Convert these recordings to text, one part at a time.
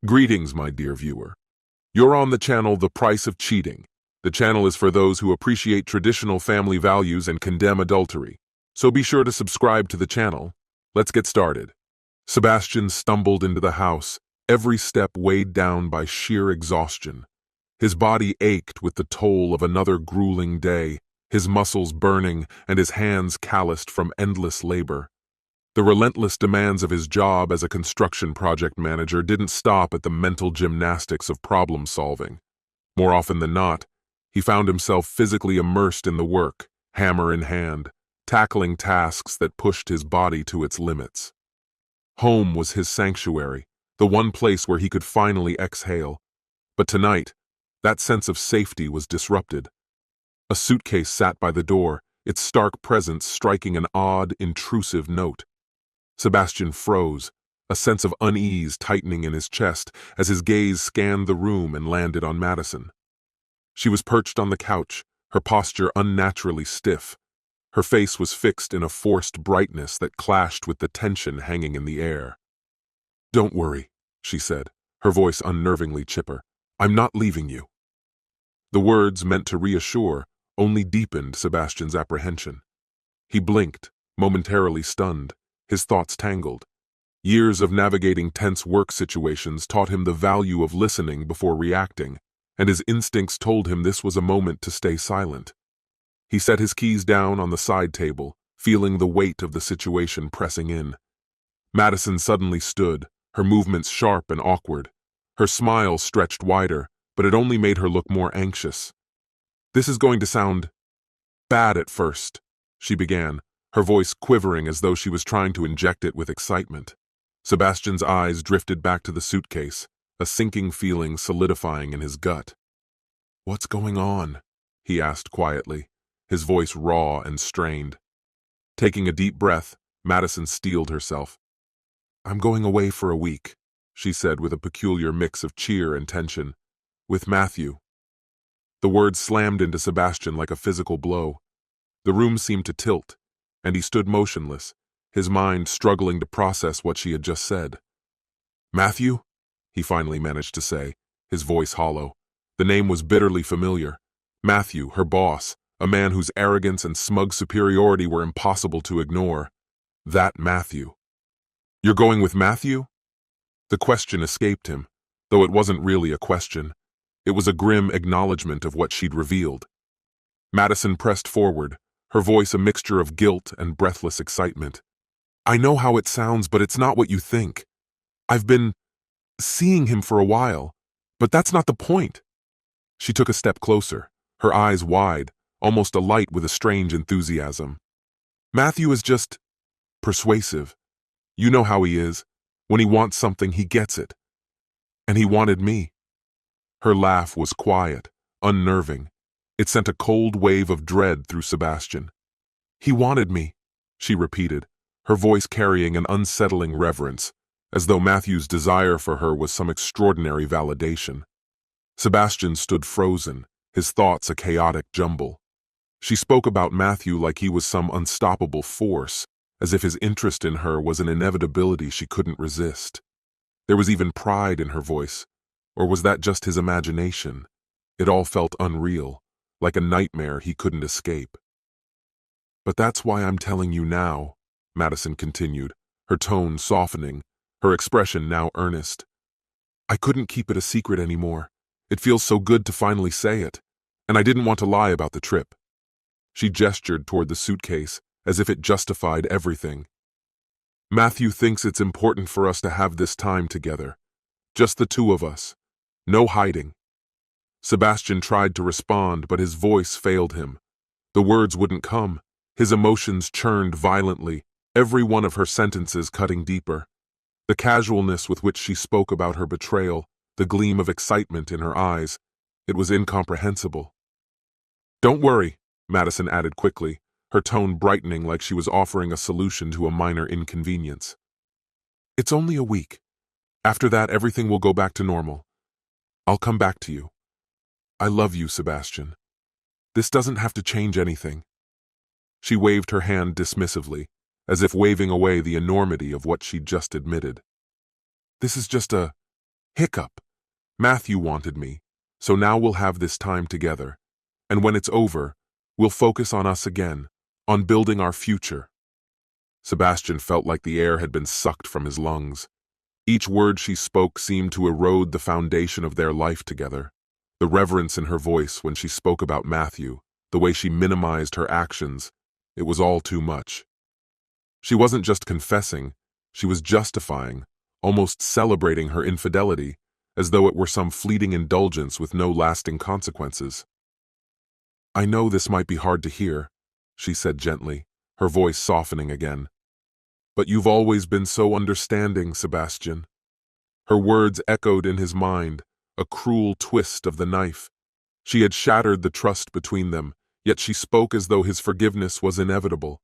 Greetings, my dear viewer. You're on the channel The Price of Cheating. The channel is for those who appreciate traditional family values and condemn adultery. So be sure to subscribe to the channel. Let's get started. Sebastian stumbled into the house, every step weighed down by sheer exhaustion. His body ached with the toll of another grueling day, his muscles burning and his hands calloused from endless labor. The relentless demands of his job as a construction project manager didn't stop at the mental gymnastics of problem solving. More often than not, he found himself physically immersed in the work, hammer in hand, tackling tasks that pushed his body to its limits. Home was his sanctuary, the one place where he could finally exhale. But tonight, that sense of safety was disrupted. A suitcase sat by the door, its stark presence striking an odd, intrusive note. Sebastian froze, a sense of unease tightening in his chest as his gaze scanned the room and landed on Madison. She was perched on the couch, her posture unnaturally stiff. Her face was fixed in a forced brightness that clashed with the tension hanging in the air. "Don't worry," she said, her voice unnervingly chipper. "I'm not leaving you." The words, meant to reassure, only deepened Sebastian's apprehension. He blinked, momentarily stunned, his thoughts tangled. Years of navigating tense work situations taught him the value of listening before reacting, and his instincts told him this was a moment to stay silent. He set his keys down on the side table, feeling the weight of the situation pressing in. Madison suddenly stood, her movements sharp and awkward. Her smile stretched wider, but it only made her look more anxious. "This is going to sound bad at first," she began, her voice quivering as though she was trying to inject it with excitement. Sebastian's eyes drifted back to the suitcase, a sinking feeling solidifying in his gut. "What's going on?" he asked quietly, his voice raw and strained. Taking a deep breath, Madison steeled herself. "I'm going away for a week," she said with a peculiar mix of cheer and tension. "With Matthew." The words slammed into Sebastian like a physical blow. The room seemed to tilt, and he stood motionless, his mind struggling to process what she had just said. "Matthew?" he finally managed to say, his voice hollow. The name was bitterly familiar. Matthew, her boss, a man whose arrogance and smug superiority were impossible to ignore. That Matthew. "You're going with Matthew?" The question escaped him, though it wasn't really a question. It was a grim acknowledgement of what she'd revealed. Madison pressed forward, her voice a mixture of guilt and breathless excitement. "I know how it sounds, but it's not what you think. I've been seeing him for a while, but that's not the point." She took a step closer, her eyes wide, almost alight with a strange enthusiasm. "Matthew is just persuasive. You know how he is. When he wants something, he gets it. And he wanted me." Her laugh was quiet, unnerving. It sent a cold wave of dread through Sebastian. "He wanted me," she repeated, her voice carrying an unsettling reverence, as though Matthew's desire for her was some extraordinary validation. Sebastian stood frozen, his thoughts a chaotic jumble. She spoke about Matthew like he was some unstoppable force, as if his interest in her was an inevitability she couldn't resist. There was even pride in her voice, or was that just his imagination? It all felt unreal, like a nightmare he couldn't escape. "But that's why I'm telling you now," Madison continued, her tone softening, her expression now earnest. "I couldn't keep it a secret anymore. It feels so good to finally say it, and I didn't want to lie about the trip." She gestured toward the suitcase, as if it justified everything. "Matthew thinks it's important for us to have this time together. Just the two of us. No hiding." Sebastian tried to respond, but his voice failed him. The words wouldn't come. His emotions churned violently, every one of her sentences cutting deeper. The casualness with which she spoke about her betrayal, the gleam of excitement in her eyes, it was incomprehensible. "Don't worry," Madison added quickly, her tone brightening like she was offering a solution to a minor inconvenience. "It's only a week. After that, everything will go back to normal. I'll come back to you. I love you, Sebastian. This doesn't have to change anything." She waved her hand dismissively, as if waving away the enormity of what she'd just admitted. "This is just a Hiccup. Matthew wanted me, so now we'll have this time together. And when it's over, we'll focus on us again, on building our future. Sebastian felt like the air had been sucked from his lungs. Each word she spoke seemed to erode the foundation of their life together. The reverence in her voice when she spoke about Matthew, the way she minimized her actions, it was all too much. She wasn't just confessing, she was justifying, almost celebrating her infidelity, as though it were some fleeting indulgence with no lasting consequences. "I know this might be hard to hear," she said gently, her voice softening again. "But you've always been so understanding, Sebastian." Her words echoed in his mind, a cruel twist of the knife. She had shattered the trust between them, yet she spoke as though his forgiveness was inevitable.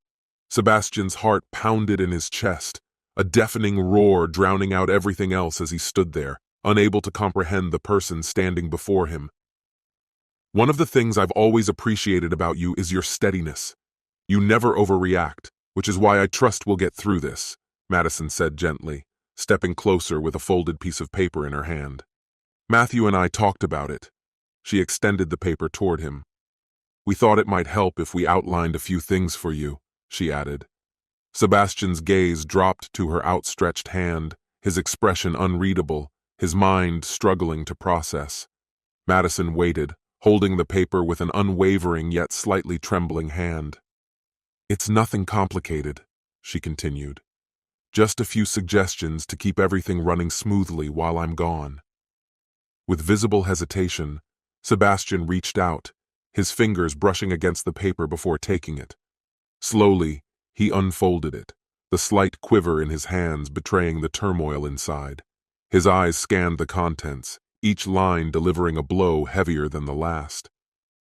Sebastian's heart pounded in his chest, a deafening roar drowning out everything else as he stood there, unable to comprehend the person standing before him. "One of the things I've always appreciated about you is your steadiness. You never overreact, which is why I trust we'll get through this," Madison said gently, stepping closer with a folded piece of paper in her hand. "Matthew and I talked about it." She extended the paper toward him. "We thought it might help if we outlined a few things for you," she added. Sebastian's gaze dropped to her outstretched hand, his expression unreadable, his mind struggling to process. Madison waited, holding the paper with an unwavering yet slightly trembling hand. "It's nothing complicated," she continued. "Just a few suggestions to keep everything running smoothly while I'm gone." With visible hesitation, Sebastian reached out, his fingers brushing against the paper before taking it. Slowly, he unfolded it, the slight quiver in his hands betraying the turmoil inside. His eyes scanned the contents, each line delivering a blow heavier than the last.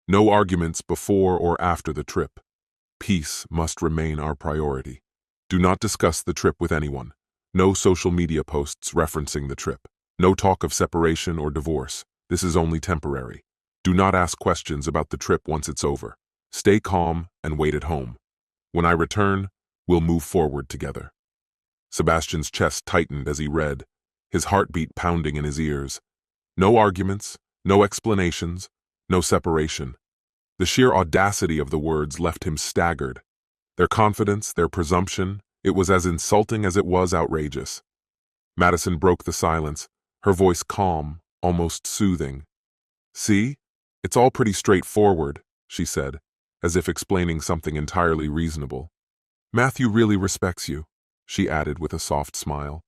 "No arguments before or after the trip. Peace must remain our priority. Do not discuss the trip with anyone. No social media posts referencing the trip. No talk of separation or divorce. This is only temporary. Do not ask questions about the trip once it's over. Stay calm and wait at home. When I return, we'll move forward together." Sebastian's chest tightened as he read, his heartbeat pounding in his ears. No arguments, no explanations, no separation. The sheer audacity of the words left him staggered. Their confidence, their presumption, it was as insulting as it was outrageous. Madison broke the silence, her voice calm, almost soothing. "See? It's all pretty straightforward," she said, as if explaining something entirely reasonable. "Matthew really respects you," she added with a soft smile.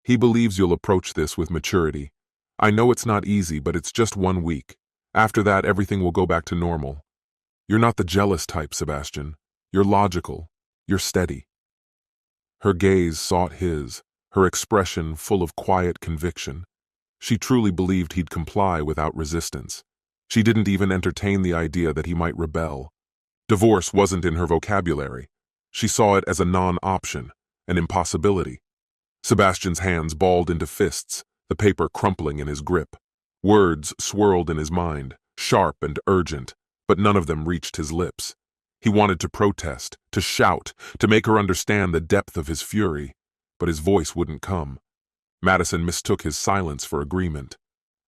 "He believes you'll approach this with maturity. I know it's not easy, but it's just 1 week. After that, everything will go back to normal. You're not the jealous type, Sebastian. You're logical. You're steady." Her gaze sought his, her expression full of quiet conviction. She truly believed he'd comply without resistance. She didn't even entertain the idea that he might rebel. Divorce wasn't in her vocabulary. She saw it as a non-option, an impossibility. Sebastian's hands balled into fists, the paper crumpling in his grip. Words swirled in his mind, sharp and urgent, but none of them reached his lips. He wanted to protest, to shout, to make her understand the depth of his fury, but his voice wouldn't come. Madison mistook his silence for agreement.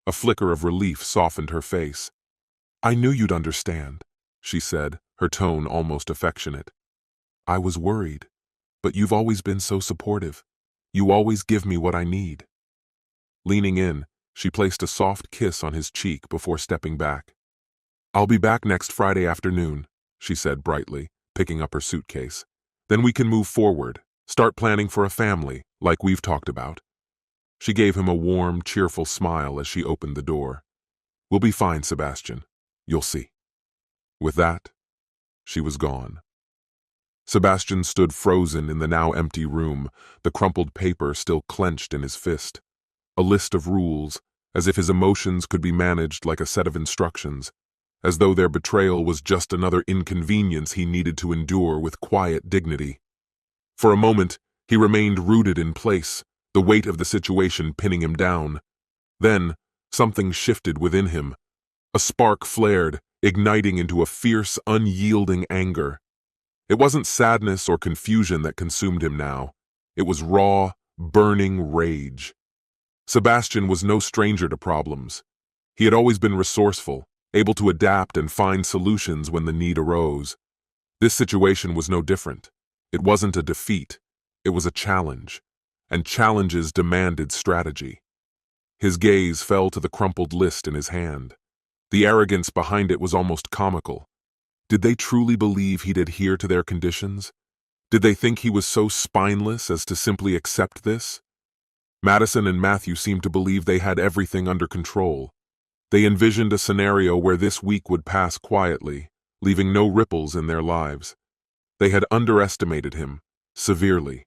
A flicker of relief softened her face. "I knew you'd understand," she said, her tone almost affectionate. "I was worried, but you've always been so supportive. You always give me what I need." Leaning in, she placed a soft kiss on his cheek before stepping back. "I'll be back next Friday afternoon," she said brightly, picking up her suitcase. "Then we can move forward, start planning for a family, like we've talked about." She gave him a warm, cheerful smile as she opened the door. "We'll be fine, Sebastian. You'll see." With that, she was gone. Sebastian stood frozen in the now empty room, the crumpled paper still clenched in his fist. A list of rules, as if his emotions could be managed like a set of instructions, as though their betrayal was just another inconvenience he needed to endure with quiet dignity. For a moment, he remained rooted in place, the weight of the situation pinning him down. Then, something shifted within him. A spark flared, igniting into a fierce, unyielding anger. It wasn't sadness or confusion that consumed him now. It was raw, burning rage. Sebastian was no stranger to problems. He had always been resourceful, able to adapt and find solutions when the need arose. This situation was no different. It wasn't a defeat, it was a challenge, and challenges demanded strategy. His gaze fell to the crumpled list in his hand. The arrogance behind it was almost comical. Did they truly believe he'd adhere to their conditions? Did they think he was so spineless as to simply accept this? Madison and Matthew seemed to believe they had everything under control. They envisioned a scenario where this week would pass quietly, leaving no ripples in their lives. They had underestimated him, severely.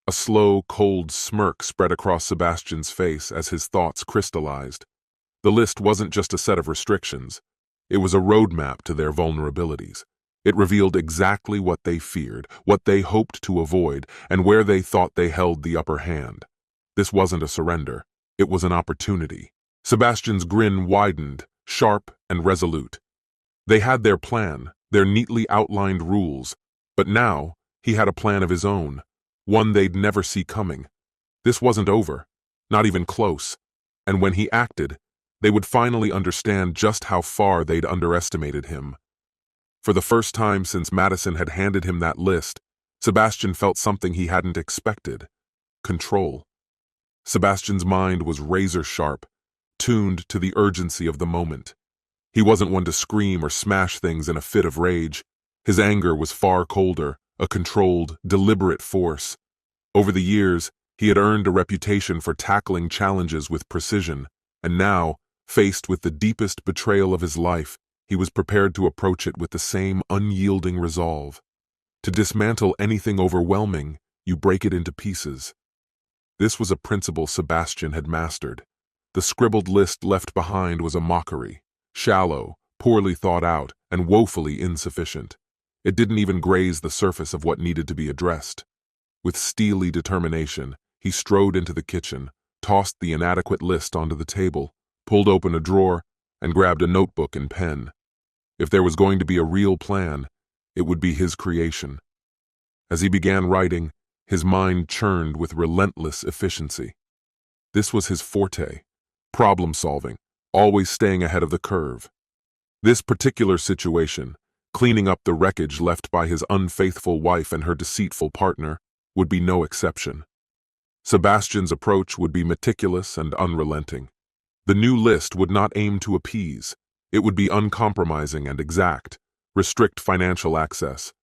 A slow, cold smirk spread across Sebastian's face as his thoughts crystallized. The list wasn't just a set of restrictions. It was a roadmap to their vulnerabilities. It revealed exactly what they feared, what they hoped to avoid, and where they thought they held the upper hand. This wasn't a surrender. It was an opportunity. Sebastian's grin widened, sharp and resolute. They had their plan, their neatly outlined rules, but now he had a plan of his own, one they'd never see coming. This wasn't over, not even close, and when he acted, they would finally understand just how far they'd underestimated him. For the first time since Madison had handed him that list, Sebastian felt something he hadn't expected: control. Sebastian's mind was razor-sharp, tuned to the urgency of the moment. He wasn't one to scream or smash things in a fit of rage. His anger was far colder, a controlled, deliberate force. Over the years, he had earned a reputation for tackling challenges with precision, and now, faced with the deepest betrayal of his life, he was prepared to approach it with the same unyielding resolve. To dismantle anything overwhelming, you break it into pieces. This was a principle Sebastian had mastered. The scribbled list left behind was a mockery, shallow, poorly thought out, and woefully insufficient. It didn't even graze the surface of what needed to be addressed. With steely determination, he strode into the kitchen, tossed the inadequate list onto the table, pulled open a drawer, and grabbed a notebook and pen. If there was going to be a real plan, it would be his creation. As he began writing, his mind churned with relentless efficiency. This was his forte: problem-solving, always staying ahead of the curve. This particular situation, cleaning up the wreckage left by his unfaithful wife and her deceitful partner, would be no exception. Sebastian's approach would be meticulous and unrelenting. The new list would not aim to appease. It would be uncompromising and exact, restrict financial access.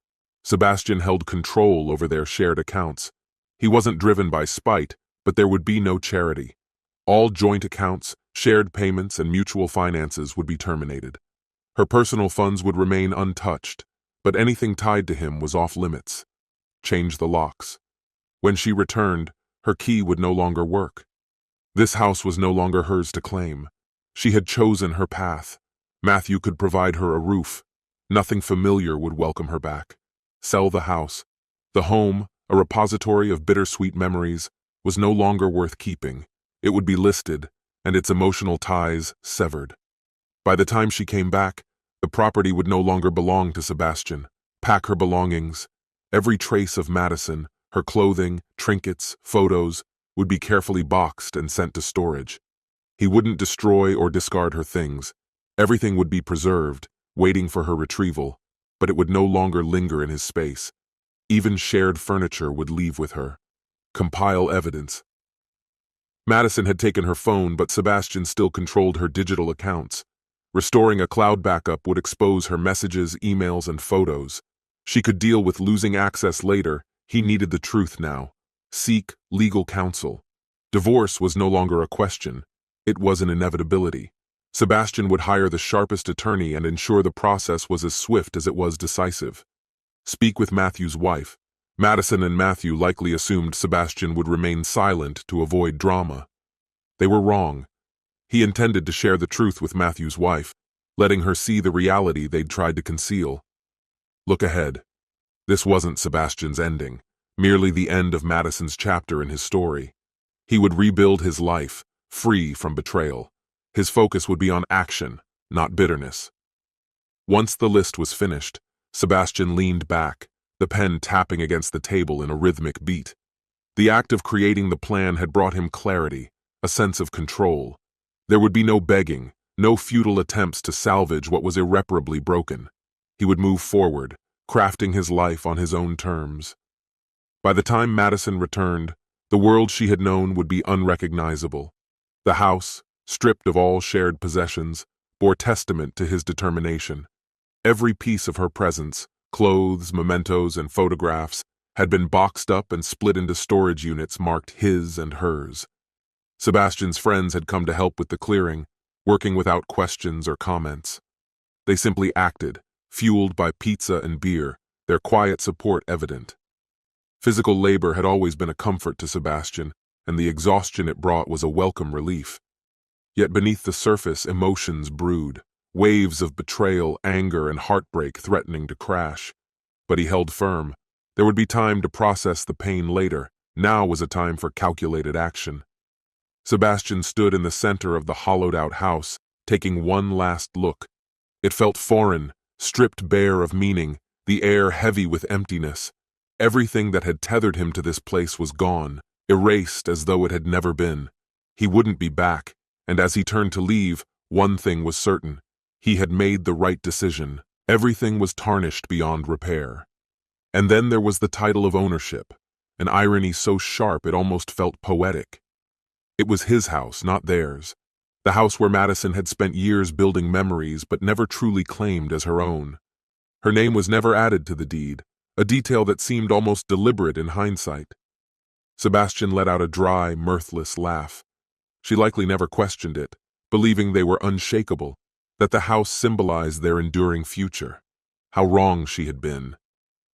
Sebastian held control over their shared accounts. He wasn't driven by spite, but there would be no charity. All joint accounts, shared payments, and mutual finances would be terminated. Her personal funds would remain untouched, but anything tied to him was off limits. Change the locks. When she returned, her key would no longer work. This house was no longer hers to claim. She had chosen her path. Matthew could provide her a roof. Nothing familiar would welcome her back. Sell the house. The home, a repository of bittersweet memories, was no longer worth keeping. It would be listed, and its emotional ties severed. By the time she came back, the property would no longer belong to Sebastian. Pack her belongings. Every trace of Madison, her clothing, trinkets, photos, would be carefully boxed and sent to storage. He wouldn't destroy or discard her things. Everything would be preserved, waiting for her retrieval, but it would no longer linger in his space. Even shared furniture would leave with her. Compile evidence. Madison had taken her phone, but Sebastian still controlled her digital accounts. Restoring a cloud backup would expose her messages, emails, and photos. She could deal with losing access later. He needed the truth now. Seek legal counsel. Divorce was no longer a question. It was an inevitability. Sebastian would hire the sharpest attorney and ensure the process was as swift as it was decisive. Speak with Matthew's wife. Madison and Matthew likely assumed Sebastian would remain silent to avoid drama. They were wrong. He intended to share the truth with Matthew's wife, letting her see the reality they'd tried to conceal. Look ahead. This wasn't Sebastian's ending, merely the end of Madison's chapter in his story. He would rebuild his life, free from betrayal. His focus would be on action, not bitterness. Once the list was finished, Sebastian leaned back, the pen tapping against the table in a rhythmic beat. The act of creating the plan had brought him clarity, a sense of control. There would be no begging, no futile attempts to salvage what was irreparably broken. He would move forward, crafting his life on his own terms. By the time Madison returned, the world she had known would be unrecognizable. The house, stripped of all shared possessions, bore testament to his determination. Every piece of her presence, clothes, mementos, and photographs, had been boxed up and split into storage units marked his and hers. Sebastian's friends had come to help with the clearing, working without questions or comments. They simply acted, fueled by pizza and beer, their quiet support evident. Physical labor had always been a comfort to Sebastian, and the exhaustion it brought was a welcome relief. Yet beneath the surface, emotions brewed, waves of betrayal, anger, and heartbreak threatening to crash. But he held firm. There would be time to process the pain later. Now was a time for calculated action. Sebastian stood in the center of the hollowed-out house, taking one last look. It felt foreign, stripped bare of meaning, the air heavy with emptiness. Everything that had tethered him to this place was gone, erased as though it had never been. He wouldn't be back, and as he turned to leave, one thing was certain. He had made the right decision. Everything was tarnished beyond repair. And then there was the title of ownership, an irony so sharp it almost felt poetic. It was his house, not theirs. The house where Madison had spent years building memories but never truly claimed as her own. Her name was never added to the deed, a detail that seemed almost deliberate in hindsight. Sebastian let out a dry, mirthless laugh. She likely never questioned it, believing they were unshakable, that the house symbolized their enduring future. How wrong she had been.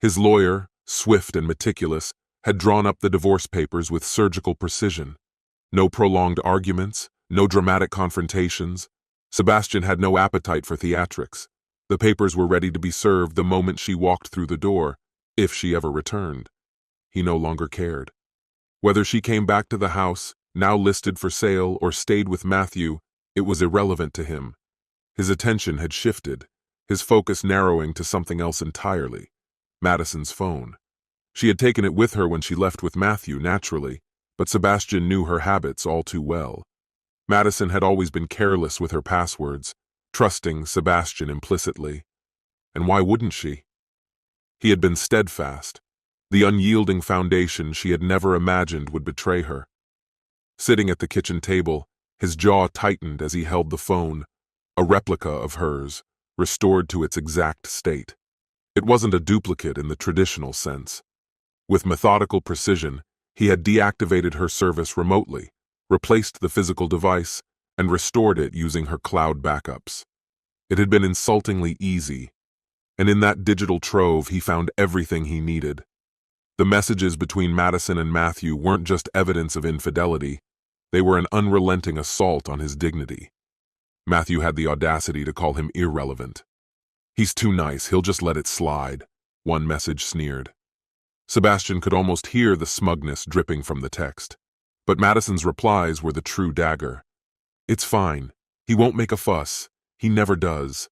His lawyer, swift and meticulous, had drawn up the divorce papers with surgical precision. No prolonged arguments, no dramatic confrontations. Sebastian had no appetite for theatrics. The papers were ready to be served the moment she walked through the door, if she ever returned. He no longer cared. Whether she came back to the house, now listed for sale, or stayed with Matthew, it was irrelevant to him. His attention had shifted, his focus narrowing to something else entirely. Madison's phone. She had taken it with her when she left with Matthew, naturally, but Sebastian knew her habits all too well. Madison had always been careless with her passwords, trusting Sebastian implicitly. And why wouldn't she? He had been steadfast, the unyielding foundation she had never imagined would betray her. Sitting at the kitchen table, his jaw tightened as he held the phone, a replica of hers, restored to its exact state. It wasn't a duplicate in the traditional sense. With methodical precision, he had deactivated her service remotely, replaced the physical device, and restored it using her cloud backups. It had been insultingly easy, and in that digital trove he found everything he needed. The messages between Madison and Matthew weren't just evidence of infidelity, they were an unrelenting assault on his dignity. Matthew had the audacity to call him irrelevant. "He's too nice, he'll just let it slide," one message sneered. Sebastian could almost hear the smugness dripping from the text. But Madison's replies were the true dagger. "It's fine. He won't make a fuss. He never does."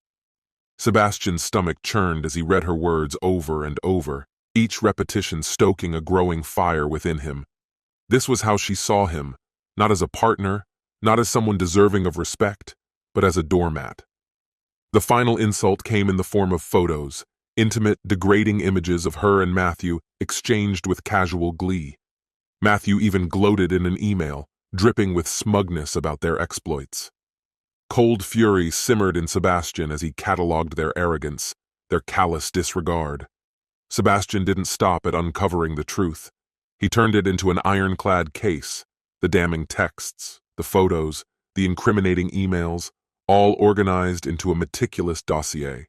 Sebastian's stomach churned as he read her words over and over, each repetition stoking a growing fire within him. This was how she saw him, not as a partner, not as someone deserving of respect, but as a doormat. The final insult came in the form of photos, intimate, degrading images of her and Matthew exchanged with casual glee. Matthew even gloated in an email, dripping with smugness about their exploits. Cold fury simmered in Sebastian as he catalogued their arrogance, their callous disregard. Sebastian didn't stop at uncovering the truth. He turned it into an ironclad case, the damning texts, the photos, the incriminating emails, all organized into a meticulous dossier.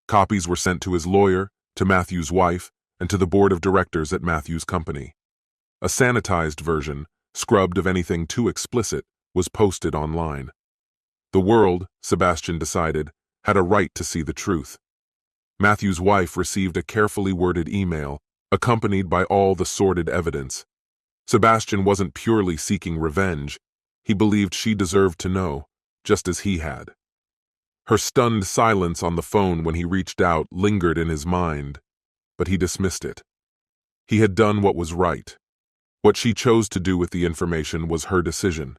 Copies were sent to his lawyer, to Matthew's wife, and to the board of directors at Matthew's company. A sanitized version, scrubbed of anything too explicit, was posted online. The world, Sebastian decided, had a right to see the truth. Matthew's wife received a carefully worded email, accompanied by all the sordid evidence. Sebastian wasn't purely seeking revenge. He believed she deserved to know, just as he had. Her stunned silence on the phone when he reached out lingered in his mind, but he dismissed it. He had done what was right. What she chose to do with the information was her decision.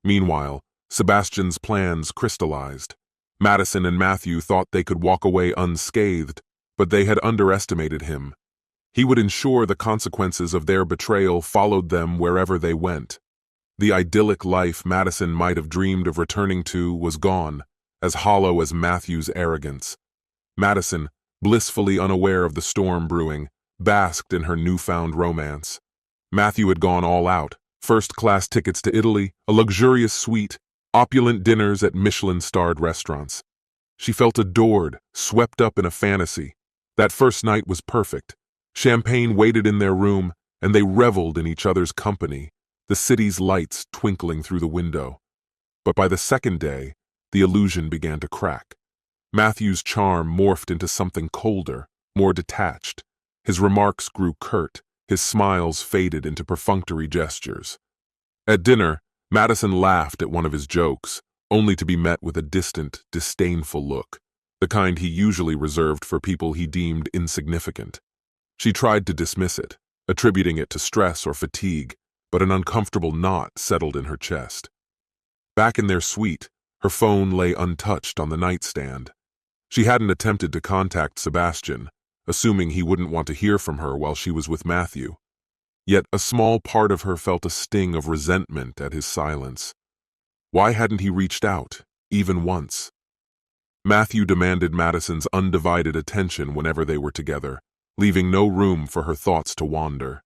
Meanwhile, Sebastian's plans crystallized. Madison and Matthew thought they could walk away unscathed, but they had underestimated him. He would ensure the consequences of their betrayal followed them wherever they went. The idyllic life Madison might have dreamed of returning to was gone, as hollow as Matthew's arrogance. Madison, blissfully unaware of the storm brewing, basked in her newfound romance. Matthew had gone all out: first-class tickets to Italy, a luxurious suite, opulent dinners at Michelin-starred restaurants. She felt adored, swept up in a fantasy. That first night was perfect. Champagne waited in their room, and they reveled in each other's company, the city's lights twinkling through the window. But by the second day, the illusion began to crack. Matthew's charm morphed into something colder, more detached. His remarks grew curt, his smiles faded into perfunctory gestures. At dinner, Madison laughed at one of his jokes, only to be met with a distant, disdainful look, the kind he usually reserved for people he deemed insignificant. She tried to dismiss it, attributing it to stress or fatigue, but an uncomfortable knot settled in her chest. Back in their suite, her phone lay untouched on the nightstand. She hadn't attempted to contact Sebastian, assuming he wouldn't want to hear from her while she was with Matthew. Yet a small part of her felt a sting of resentment at his silence. Why hadn't he reached out, even once? Matthew demanded Madison's undivided attention whenever they were together, leaving no room for her thoughts to wander.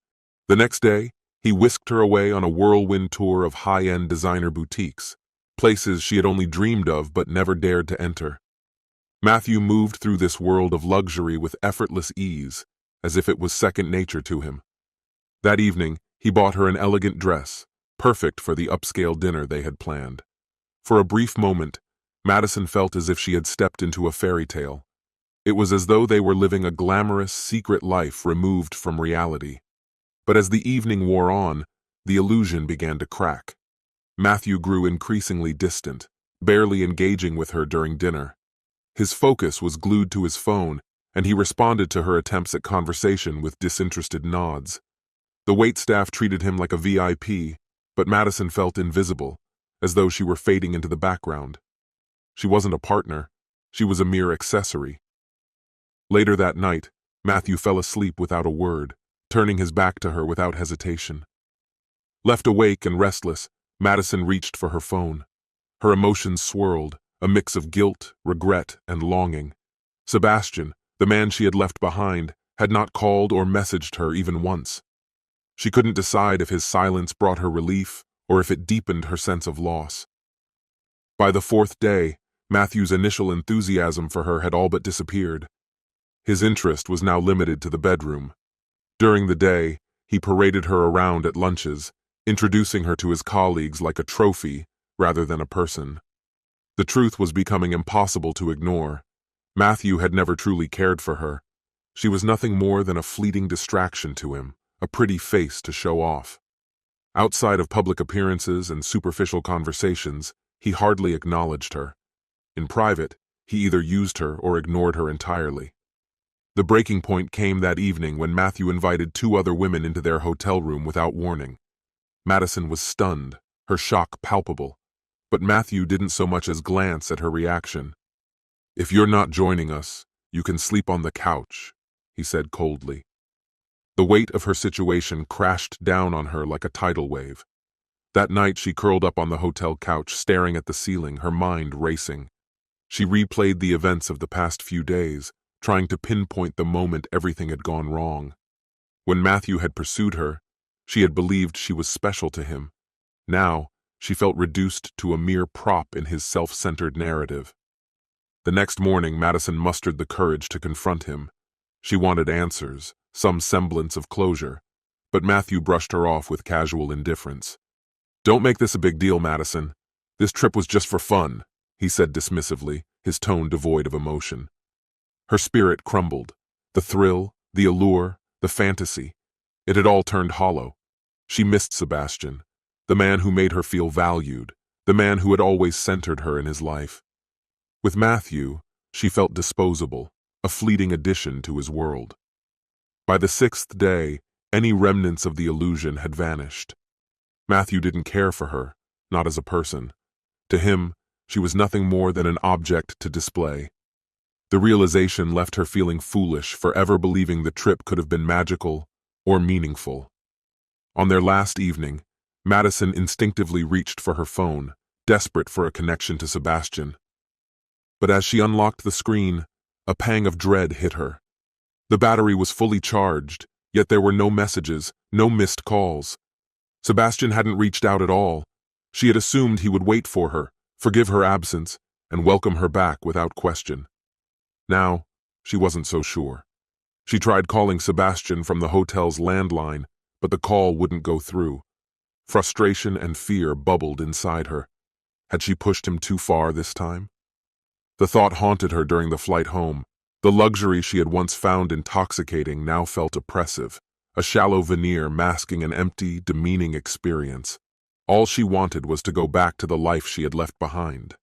The next day, he whisked her away on a whirlwind tour of high-end designer boutiques, places she had only dreamed of but never dared to enter. Matthew moved through this world of luxury with effortless ease, as if it was second nature to him. That evening, he bought her an elegant dress, perfect for the upscale dinner they had planned. For a brief moment, Madison felt as if she had stepped into a fairy tale. It was as though they were living a glamorous, secret life removed from reality. But as the evening wore on, the illusion began to crack. Matthew grew increasingly distant, barely engaging with her during dinner. His focus was glued to his phone, and he responded to her attempts at conversation with disinterested nods. The waitstaff treated him like a VIP, but Madison felt invisible, as though she were fading into the background. She wasn't a partner, she was a mere accessory. Later that night, Matthew fell asleep without a word, turning his back to her without hesitation. Left awake and restless, Madison reached for her phone. Her emotions swirled, a mix of guilt, regret, and longing. Sebastian, the man she had left behind, had not called or messaged her even once. She couldn't decide if his silence brought her relief or if it deepened her sense of loss. By the fourth day, Matthew's initial enthusiasm for her had all but disappeared. His interest was now limited to the bedroom. During the day, he paraded her around at lunches, introducing her to his colleagues like a trophy rather than a person. The truth was becoming impossible to ignore. Matthew had never truly cared for her. She was nothing more than a fleeting distraction to him, a pretty face to show off. Outside of public appearances and superficial conversations, he hardly acknowledged her. In private, he either used her or ignored her entirely. The breaking point came that evening when Matthew invited two other women into their hotel room without warning. Madison was stunned, her shock palpable, but Matthew didn't so much as glance at her reaction. "If you're not joining us, you can sleep on the couch," he said coldly. The weight of her situation crashed down on her like a tidal wave. That night she curled up on the hotel couch, staring at the ceiling, her mind racing. She replayed the events of the past few days, trying to pinpoint the moment everything had gone wrong. When Matthew had pursued her, she had believed she was special to him. Now, she felt reduced to a mere prop in his self-centered narrative. The next morning, Madison mustered the courage to confront him. She wanted answers, some semblance of closure, but Matthew brushed her off with casual indifference. "Don't make this a big deal, Madison. This trip was just for fun," he said dismissively, his tone devoid of emotion. Her spirit crumbled. The thrill, the allure, the fantasy. It had all turned hollow. She missed Sebastian, the man who made her feel valued, the man who had always centered her in his life. With Matthew, she felt disposable, a fleeting addition to his world. By the sixth day, any remnants of the illusion had vanished. Matthew didn't care for her, not as a person. To him, she was nothing more than an object to display. The realization left her feeling foolish, forever believing the trip could have been magical or meaningful. On their last evening, Madison instinctively reached for her phone, desperate for a connection to Sebastian. But as she unlocked the screen, a pang of dread hit her. The battery was fully charged, yet there were no messages, no missed calls. Sebastian hadn't reached out at all. She had assumed he would wait for her, forgive her absence, and welcome her back without question. Now, she wasn't so sure. She tried calling Sebastian from the hotel's landline, but the call wouldn't go through. Frustration and fear bubbled inside her. Had she pushed him too far this time? The thought haunted her during the flight home. The luxury she had once found intoxicating now felt oppressive, a shallow veneer masking an empty, demeaning experience. All she wanted was to go back to the life she had left behind.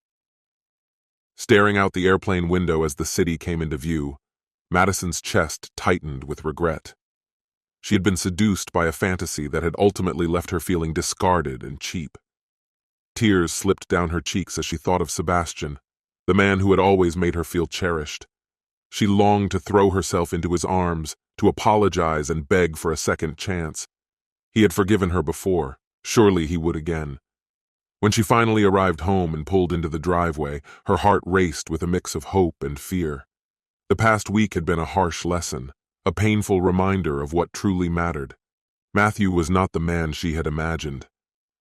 Staring out the airplane window as the city came into view, Madison's chest tightened with regret. She had been seduced by a fantasy that had ultimately left her feeling discarded and cheap. Tears slipped down her cheeks as she thought of Sebastian, the man who had always made her feel cherished. She longed to throw herself into his arms, to apologize and beg for a second chance. He had forgiven her before. Surely he would again. When she finally arrived home and pulled into the driveway, her heart raced with a mix of hope and fear. The past week had been a harsh lesson, a painful reminder of what truly mattered. Matthew was not the man she had imagined.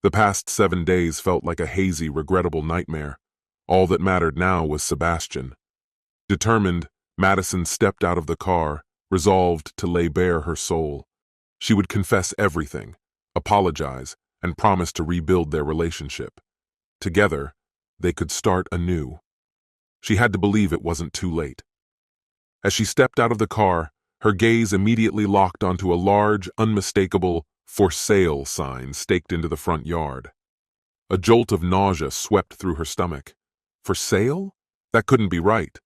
The past 7 days felt like a hazy, regrettable nightmare. All that mattered now was Sebastian. Determined, Madison stepped out of the car, resolved to lay bare her soul. She would confess everything, apologize, and promise to rebuild their relationship. Together, they could start anew. She had to believe it wasn't too late. As she stepped out of the car, her gaze immediately locked onto a large, unmistakable "For Sale" sign staked into the front yard. A jolt of nausea swept through her stomach. For sale? That couldn't be right.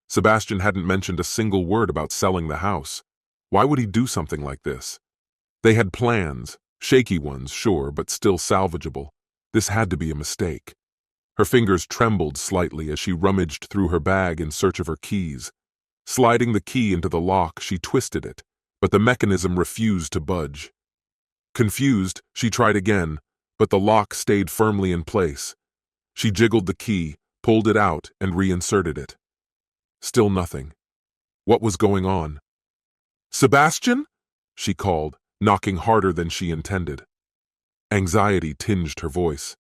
Sebastian hadn't mentioned a single word about selling the house. Why would he do something like this? They had plans, shaky ones, sure, but still salvageable. This had to be a mistake. Her fingers trembled slightly as she rummaged through her bag in search of her keys. Sliding the key into the lock, she twisted it, but the mechanism refused to budge. Confused, she tried again, but the lock stayed firmly in place. She jiggled the key, pulled it out, and reinserted it. Still nothing. What was going on? "Sebastian?" she called, knocking harder than she intended. Anxiety tinged her voice.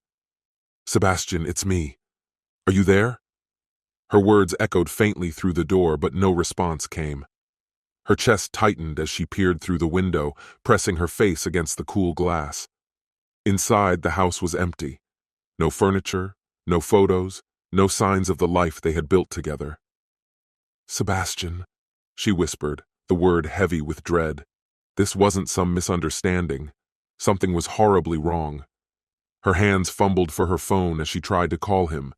"Sebastian, it's me. Are you there?" Her words echoed faintly through the door, but no response came. Her chest tightened as she peered through the window, pressing her face against the cool glass. Inside, the house was empty. No furniture, no photos, no signs of the life they had built together. "Sebastian," she whispered, the word heavy with dread. This wasn't some misunderstanding. Something was horribly wrong. Her hands fumbled for her phone as she tried to call him.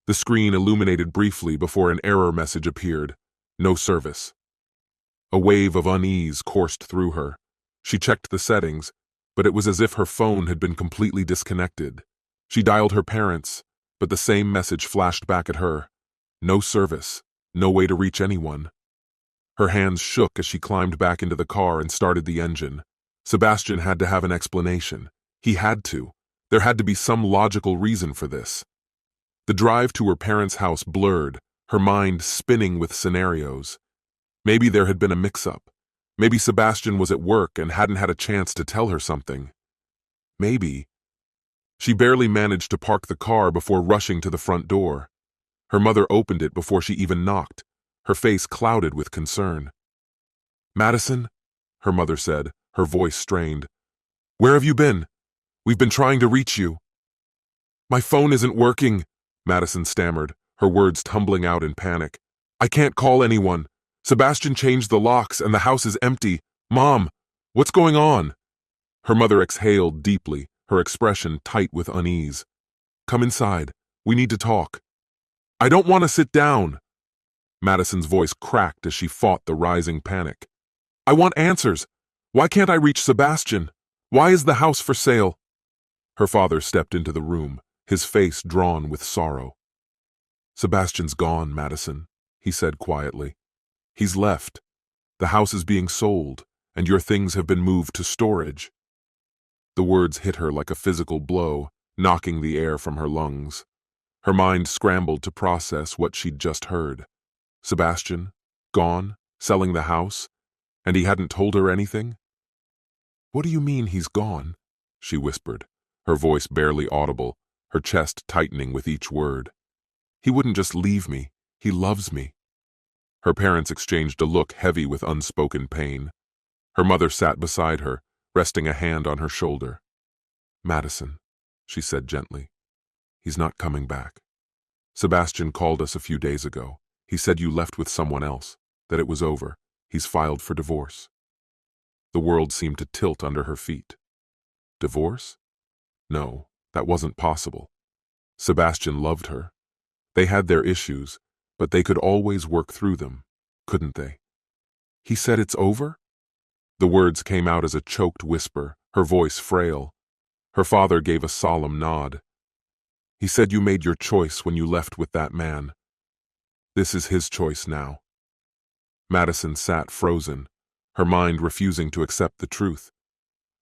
The screen illuminated briefly before an error message appeared. No service. A wave of unease coursed through her. She checked the settings, but it was as if her phone had been completely disconnected. She dialed her parents, but the same message flashed back at her. No service. No way to reach anyone. Her hands shook as she climbed back into the car and started the engine. Sebastian had to have an explanation. He had to. There had to be some logical reason for this. The drive to her parents' house blurred, her mind spinning with scenarios. Maybe there had been a mix-up. Maybe Sebastian was at work and hadn't had a chance to tell her something. Maybe. She barely managed to park the car before rushing to the front door. Her mother opened it before she even knocked, her face clouded with concern. "Madison," her mother said, her voice strained. "Where have you been? We've been trying to reach you." "My phone isn't working," Madison stammered, her words tumbling out in panic. "I can't call anyone. Sebastian changed the locks and the house is empty. Mom, what's going on?" Her mother exhaled deeply, her expression tight with unease. "Come inside. We need to talk." "I don't want to sit down." Madison's voice cracked as she fought the rising panic. "I want answers. Why can't I reach Sebastian? Why is the house for sale?" Her father stepped into the room, his face drawn with sorrow. "Sebastian's gone, Madison," he said quietly. "He's left. The house is being sold, and your things have been moved to storage." The words hit her like a physical blow, knocking the air from her lungs. Her mind scrambled to process what she'd just heard. Sebastian? Gone? Selling the house? And he hadn't told her anything? "What do you mean he's gone?" she whispered, her voice barely audible, her chest tightening with each word. "He wouldn't just leave me. He loves me." Her parents exchanged a look heavy with unspoken pain. Her mother sat beside her, resting a hand on her shoulder. "Madison," she said gently, "he's not coming back. Sebastian called us a few days ago. He said you left with someone else, that it was over. He's filed for divorce." The world seemed to tilt under her feet. Divorce? No, that wasn't possible. Sebastian loved her. They had their issues, but they could always work through them, couldn't they? "He said it's over?" The words came out as a choked whisper, her voice frail. Her father gave a solemn nod. "He said you made your choice when you left with that man. This is his choice now." Madison sat frozen, her mind refusing to accept the truth.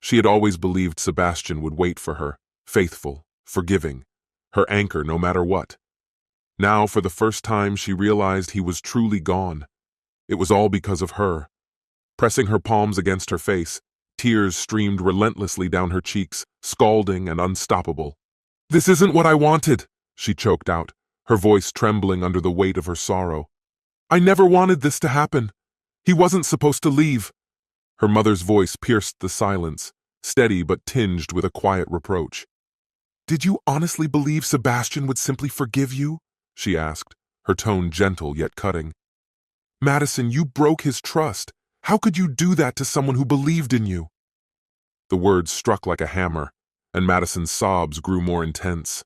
She had always believed Sebastian would wait for her, faithful, forgiving, her anchor no matter what. Now, for the first time, she realized he was truly gone. It was all because of her. Pressing her palms against her face, tears streamed relentlessly down her cheeks, scalding and unstoppable. "This isn't what I wanted," she choked out, her voice trembling under the weight of her sorrow. "I never wanted this to happen. He wasn't supposed to leave." Her mother's voice pierced the silence, steady but tinged with a quiet reproach. "Did you honestly believe Sebastian would simply forgive you?" she asked, her tone gentle yet cutting. "Madison, you broke his trust. How could you do that to someone who believed in you?" The words struck like a hammer, and Madison's sobs grew more intense.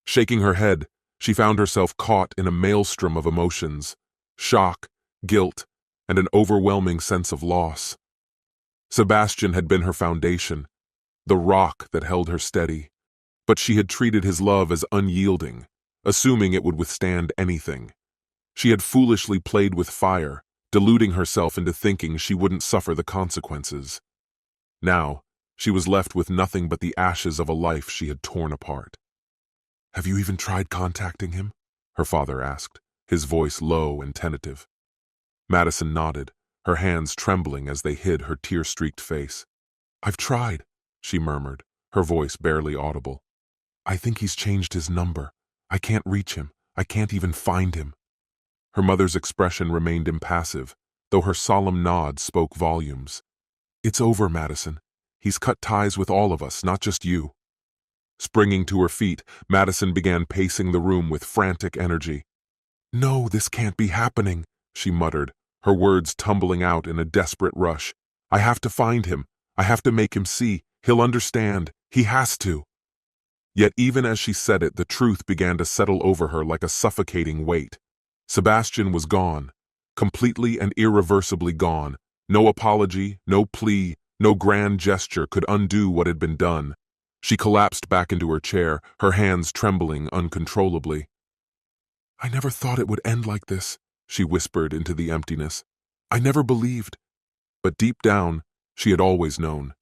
Shaking her head, she found herself caught in a maelstrom of emotions: shock, guilt, and an overwhelming sense of loss. Sebastian had been her foundation, the rock that held her steady, but she had treated his love as unyielding, assuming it would withstand anything. She had foolishly played with fire, deluding herself into thinking she wouldn't suffer the consequences. Now, she was left with nothing but the ashes of a life she had torn apart. "Have you even tried contacting him?" her father asked, his voice low and tentative. Madison nodded, her hands trembling as they hid her tear-streaked face. "I've tried," she murmured, her voice barely audible. "I think he's changed his number. I can't reach him. I can't even find him." Her mother's expression remained impassive, though her solemn nod spoke volumes. "It's over, Madison. He's cut ties with all of us, not just you." Springing to her feet, Madison began pacing the room with frantic energy. "No, this can't be happening," she muttered, her words tumbling out in a desperate rush. "I have to find him. I have to make him see. He'll understand. He has to." Yet even as she said it, the truth began to settle over her like a suffocating weight. Sebastian was gone, completely and irreversibly gone. No apology, no plea, no grand gesture could undo what had been done. She collapsed back into her chair, her hands trembling uncontrollably. "I never thought it would end like this," she whispered into the emptiness. "I never believed." But deep down, she had always known.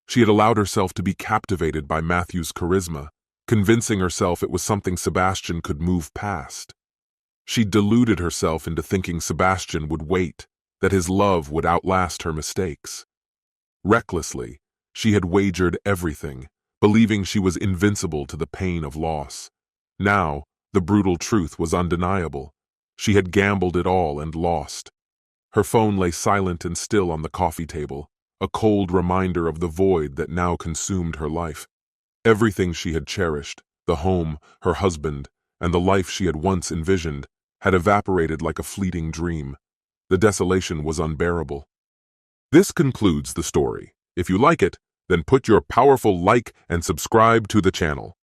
She had allowed herself to be captivated by Matthew's charisma, convincing herself it was something Sebastian could move past. She deluded herself into thinking Sebastian would wait, that his love would outlast her mistakes. Recklessly, she had wagered everything, believing she was invincible to the pain of loss. Now, the brutal truth was undeniable. She had gambled it all and lost. Her phone lay silent and still on the coffee table, a cold reminder of the void that now consumed her life. Everything she had cherished, the home, her husband, and the life she had once envisioned, had evaporated like a fleeting dream. The desolation was unbearable. This concludes the story. If you like it, then put your powerful like and subscribe to the channel.